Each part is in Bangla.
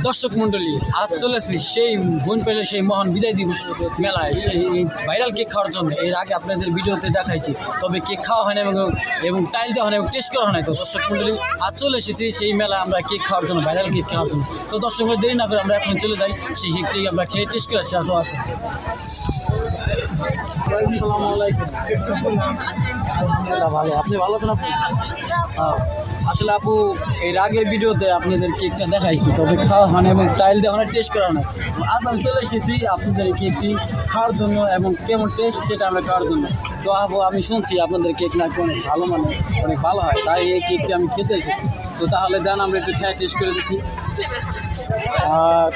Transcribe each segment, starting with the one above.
দর্শক মণ্ডলী, আজ চলেছি সেই বনপাইলে সেই মহান বিদায় দিবস মেলায় সেই ভাইরাল কেক খাওয়ার জন্য। এর আগে আপনাদের ভিডিওতে দেখাইছি, তবে কেক খাওয়া হয় না এবং টাইল দেওয়া হয় না এবং টেস্ট করা হয় না। তো দর্শক মণ্ডলী, আজ চলে এসেছি সেই মেলায় আমরা কেক খাওয়ার জন্য, ভাইরাল কেক খাওয়ার জন্য। তো দর্শক মণ্ডলী, দেরি না করে আমরা এখন চলে যাই সেই কেকটি আমরা খেয়ে টেস্ট করে আসি। আসো আসো। আসসালামু আলাইকুম। ভালো, আপনি ভালো আছেন? আপনি আসলে আপু এর আগের ভিডিওতে আপনাদের কেকটা দেখাইছি, তবে খাওয়া হয় না এবং টাইল দেওয়া হয়, টেস্ট করা হয় না। আজ আমি চলে এসেছি আপনাদের এই কেকটি খাওয়ার জন্য এবং কেমন টেস্ট সেটা আমরা খাওয়ার জন্য। তো আপু, আমি শুনছি আপনাদের কেক নাকি অনেক ভালো, মানে অনেক ভালো হয়, তাই এই কেকটি আমি খেতে এসেছি। তো তাহলে দেন আমরা একটু খেয়ে টেস্ট করে দেখি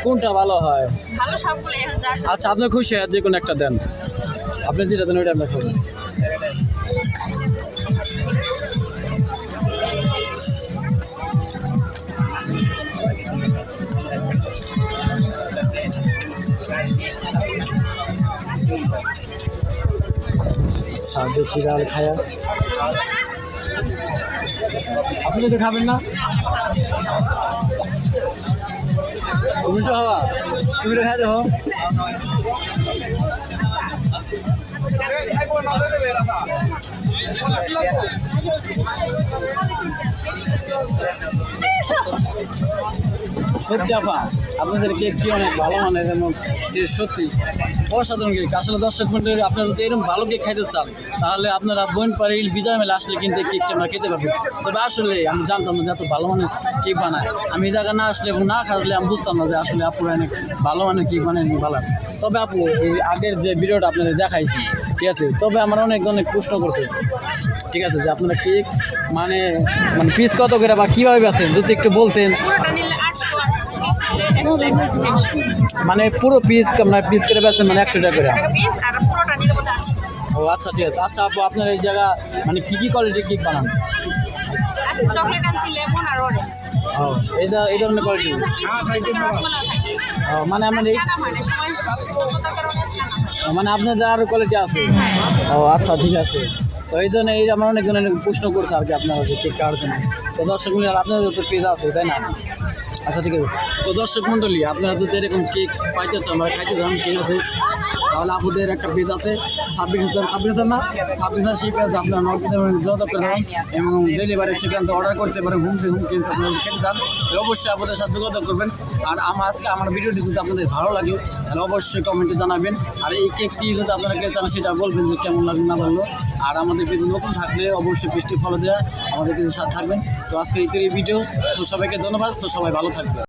কোনটা ভালো হয়। আচ্ছা, আপনার খুশি হয় যে কোনো একটা দেন, আপনি যেটা দেন ওইটা আমরা খাবো। আচ্ছা দেখি তাহলে খায়া, আপনি তো খাবেন না? তুমি তো খাওয়া, তুমি তো খাই দেবো। সত্যি আপা, আপনাদের কেকটি অনেক ভালো মানের এবং সত্যি অসাধারণ কেক। আসলে দর্শক মণ্ডলী, আপনারা যদি এরকম ভালো কেক খাইতে চান তাহলে আপনারা বনপাইল বিজয় মেলা আসলে কিন্তু কেকটি আমরা খেতে পারবো। তবে আসলে আমি জানতাম না যে এত ভালো মানের কেক বানায়। আমি এই জায়গা না আসলে এবং না খাওয়ালে আমি বুঝতাম না যে আসলে আপুরা অনেক ভালো মানের কেক বানায় ভালো। তবে আপু, এই আগের যে ভিডিওটা আপনাদের দেখাইছি, ঠিক আছে, তবে আমার অনেক প্রশ্ন করতে, ঠিক আছে, যে আপনারা কেক মানে পিস কত করে বা কীভাবে বেচেন যদি একটু বলতেন। মানে পুরো পিস আপনার পিস করে বেচেন, মানে 100 টাকা করে? ও আচ্ছা, ঠিক আছে। আচ্ছা আপু, আপনার এই জায়গা মানে কী কোয়ালিটির কেক বানান? ও এই ধরনের কোয়ালিটি। মানে আমাদের মানে আপনাদের আরও কোয়ালিটি আছে? ও আচ্ছা, ঠিক আছে। তো এই জন্য আমার অনেক ধরনের প্রশ্ন করছে আর কি আপনারা যে কেক খাওয়ার জন্য। তো দর্শক মণ্ডলী, আপনাদের তো পেজ আছে তাই না? আচ্ছা, ঠিক আছে। তো দর্শক মণ্ডলী, আপনারা যদি এরকম কেক পাইতে চান বা খাইতে চান, ঠিক আছে, তাহলে আপুদের একটা পেজ আছে, ছাব্বিশ হাজার না 26,000, সেই পেজ আপনারা যোগাযোগ করে দেবেন এবং ডেলিভারি সেখান থেকে অর্ডার করতে পারেন। হুমকি আপনারা খেতে চান অবশ্যই আপনাদের সাথে যোগাযোগ করবেন। আর আজকে আমার ভিডিওটি যদি আপনাদের ভালো লাগে তাহলে অবশ্যই কমেন্টে জানাবেন। আর এই কেকটি যদি আপনারা খেতে চান সেটা বলবেন যে কেমন লাগবে না বললো। আর আমাদের পেজে নতুন থাকলে অবশ্যই পেজটি ফলো দেওয়া, আমাদের পেজের সাথে থাকবেন। তো আজকে এই ভিডিও, তো সবাইকে ধন্যবাদ। তো সবাই ভালো থাকবে।